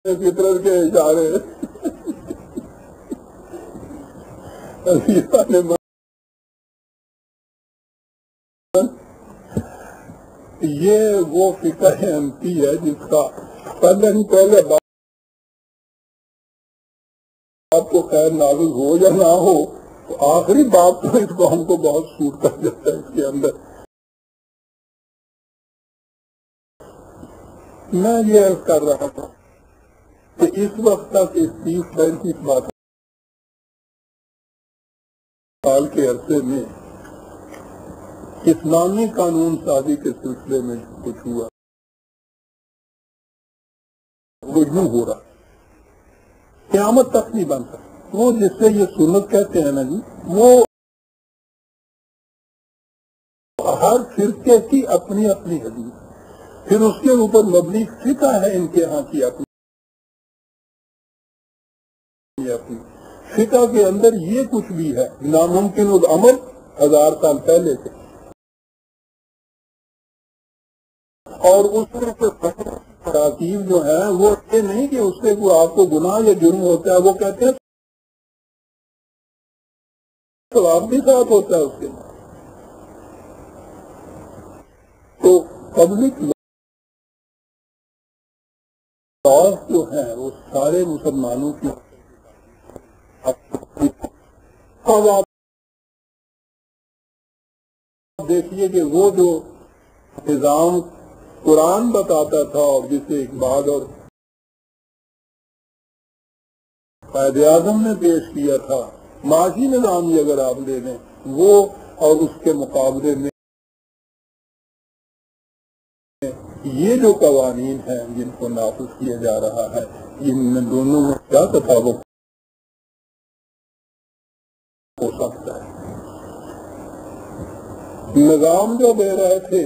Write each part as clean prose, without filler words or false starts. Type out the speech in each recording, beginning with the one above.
فطرت کے اشارے یہ وہ فقہ حنفی ہے جس کا پہلے بات کو خیر نافذ ہو یا نہ ہو تو آخری بات تو اس کو ہم کو بہت سوٹ کر دیتا ہے اس کے اندر. میں یہ عرض کر رہا تھا کہ اس وقت تک اس 30-35 سال کے عرصے میں اسلامی قانون سازی کے سلسلے میں کچھ ہوا وہ یوں ہو رہا قیامت تک نہیں بن سکتا. وہ جس سے یہ سنت کہتے ہیں نا جی، وہ ہر فرقے کی اپنی اپنی حدیث، پھر اس کے اوپر مبنی فقہ ہے ان کے ہاں کی اپنی فقہ کے اندر یہ کچھ بھی ہے ناممکن العمل 1000 سال پہلے سے، اور اس میں تراکیب جو ہے وہ یہ نہیں کہ اس سے کوئی آپ کو گناہ یا جرم ہوتا ہے، وہ کہتے ہیں ثواب بھی ساتھ ہوتا ہے اس کے. تو پبلک لاز جو ہیں وہ سارے مسلمانوں کی آپ دیکھیے کہ وہ جو نظام قرآن بتاتا تھا اور جسے اقبال اور قائد اعظم نے پیش کیا تھا، معاشی نظام ہی اگر آپ لے لیں وہ، اور اس کے مقابلے میں یہ جو قوانین ہیں جن کو نافذ کیا جا رہا ہے، ان میں دونوں میں کیا تفاوت ہو سکتا ہے؟ نظام جو دے رہے تھے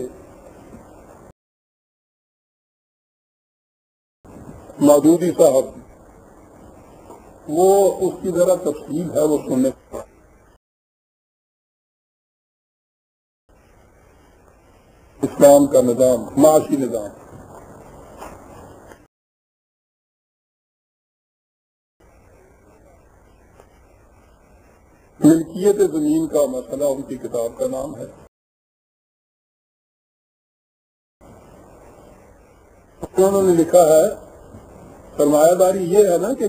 مودودی صاحب، وہ اس کی ذرا تفصیل ہے وہ سننے کا. اسلام کا نظام معاشی نظام، ملکیت زمین کا مسئلہ ان کی کتاب کا نام ہے. انہوں نے لکھا ہے سرمایہ داری یہ ہے نا کہ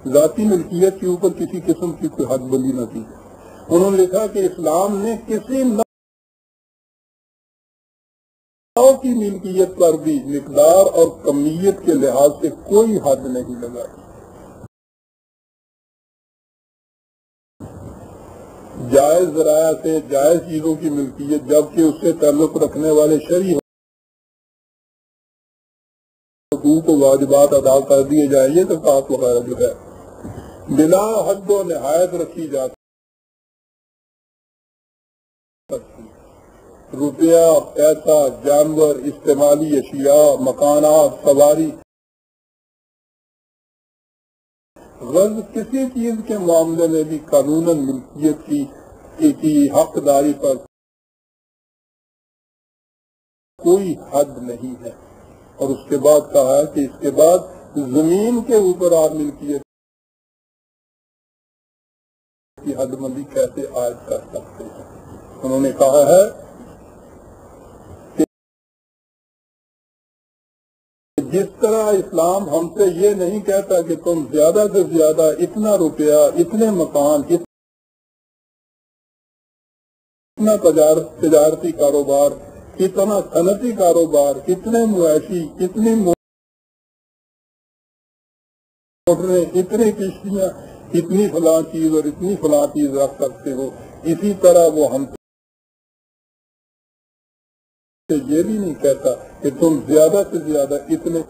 ذاتی ملکیت کے اوپر کسی قسم کی کوئی حد بندی نہ کی. انہوں نے لکھا کہ اسلام نے کسی نوع کی ملکیت پر بھی مقدار اور کمیت کے لحاظ سے کوئی حد نہیں لگائی. جائز ذرائع سے جائز چیزوں کی ملکیت، جبکہ اس سے تعلق رکھنے والے شرعی حقوق و واجبات ادا کر دیے جائیں، یہ زکوٰۃ وغیرہ جو ہے بلا حد و نہایت رکھی جا سکتی. روپیہ، پیسہ، جانور، استعمالی اشیاء، مکانات، سواری، غرض کسی چیز کے معاملے میں بھی قانوناً ملکیت کی حقداری پر کوئی حد نہیں ہے. اور اس کے بعد کہا ہے کہ اس کے بعد زمین کے اوپر آپ ملکیت کی حد بندی کیسے عائد کر سکتے ہیں. انہوں نے کہا ہے کہ جس طرح اسلام ہم سے یہ نہیں کہتا کہ تم زیادہ سے زیادہ اتنا روپیہ، اتنے مکان، اتنا تجارتی کاروبار، اتنا صنعتی کاروبار، اتنے معاشی، اتنی موٹریں، اتنی کشتیاں، اتنی فلاں چیز اور اتنی فلاں چیز رکھ سکتے ہو، اسی طرح وہ ہم سے یہ بھی نہیں کہتا کہ تم زیادہ سے زیادہ اتنے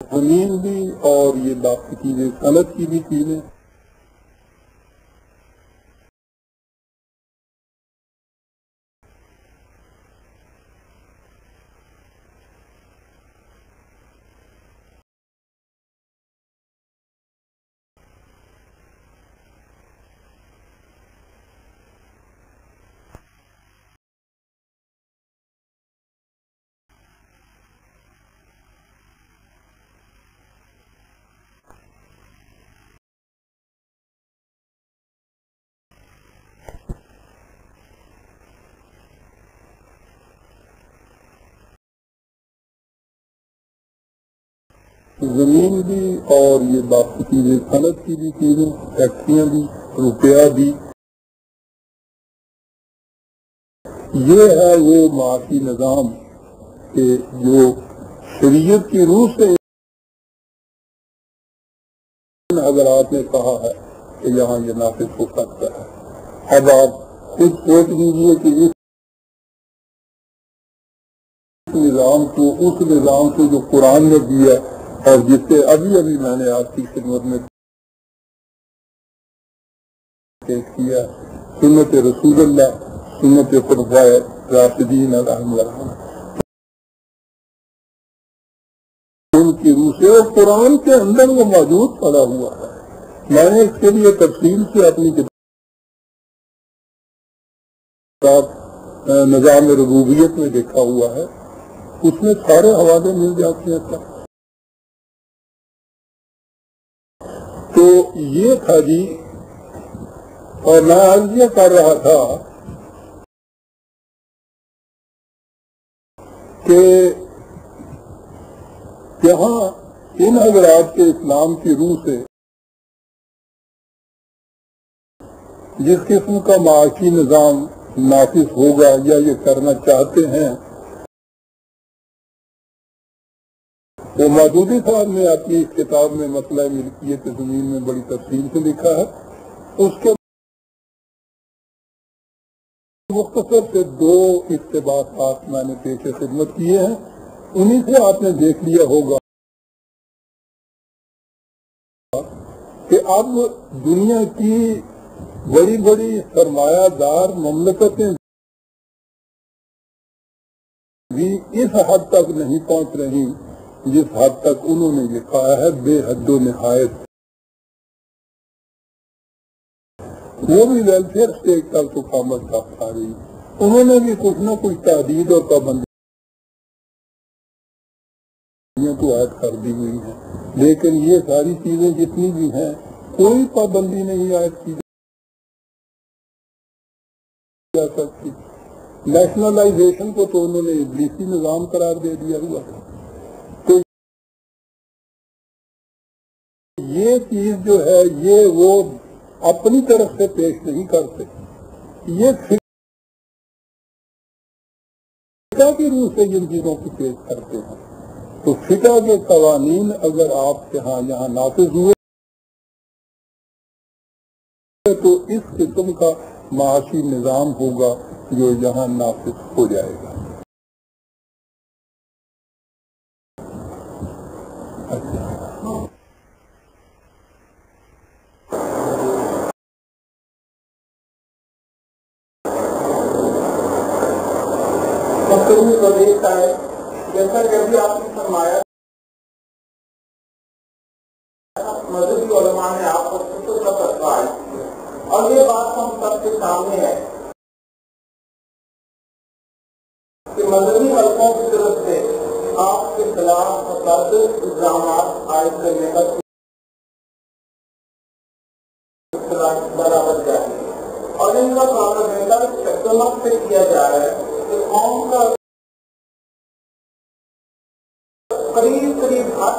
زمین بھی اور یہ باقی چیزیں صنعت کی بھی چیزیں. زمین بھی اور یہ باقی چیزیں، صنعت کی بھی چیزیں، فیکٹریاں بھی، روپیہ بھی، یہ ہے وہ معاشی نظام کہ جو شریعت کی روح سے ان حضرات نے کہا ہے کہ یہاں یہ نافذ ہو سکتا ہے۔ اب آپ خود سوچ لیجیے کہ اس نظام کو، اس نظام کو جو قرآن نے دیا اور جس سے ابھی میں نے آپ کی خدمت میں پیش کیا، سنت رسول اللہ، سنت خلفائے راشدین علیہم الرحمۃ، ان کی روح سے اور قرآن کے اندر وہ موجود پڑا ہوا ہے۔ میں نے اس کے لیے تفصیل سے اپنی کتاب نظام ربوبیت میں دیکھا ہوا ہے، اس میں سارے حوالے مل جاتے ہیں۔ تو یہ تھا جی، اور میں آج یہ کر رہا تھا کہ یہاں ان حضرات کے اسلام کی روح سے جس قسم کا معاشی نظام نافذ ہوگا یا یہ کرنا چاہتے ہیں، وہ مودودی صاحب نے اپنی اس کتاب میں مسئلہ ملکیت زمین میں بڑی تفصیل سے لکھا ہے۔ اس کے مختصر سے 2 اقتباسات میں نے پیش خدمت کیے ہیں، انہی سے آپ نے دیکھ لیا ہوگا کہ اب دنیا کی بڑی بڑی سرمایہ دار مملکتیں بھی اس حد تک نہیں پہنچ رہی جس حد تک انہوں نے یہ کہا ہے، بے حد و نہایت۔ وہ بھی ویلفیئر اسٹیٹ تک تو قامت کر رہی، انہوں نے بھی کچھ نہ کچھ تحدید اور پابندیاں تو عائد کر دی ہوئی ہیں، لیکن یہ ساری چیزیں جتنی بھی ہیں کوئی پابندی نہیں عائد کی جا سکتی۔ نیشنلائزیشن کو تو انہوں نے ابلیسی نظام قرار دے دیا ہوا ہے۔ تو یہ چیز جو ہے یہ وہ اپنی طرف سے پیش نہیں کرتے، یہ فقہ کی روح سے جن چیزوں کو پیش کرتے ہیں۔ تو فقہ کے قوانین اگر آپ کے ہاں یہاں نافذ ہوئے تو اس قسم کا معاشی نظام ہوگا جو یہاں نافذ ہو جائے گا۔ جیسا کہ ابھی آپ نے فرمایا، مذہبی علماء نے آپ کو خصوص کا فتویٰ ہے، اور یہ بات ہم سب کے سامنے ہے کہ مذہبی حلقوں کی طرف سے آپ کے خلاف متعدد الزامات عائد کرنے کا برابر جاری ہے، اور ان کا پروپیگنڈا شکلمت سے کیا جا رہا ہے کہ قوم کا قریب حد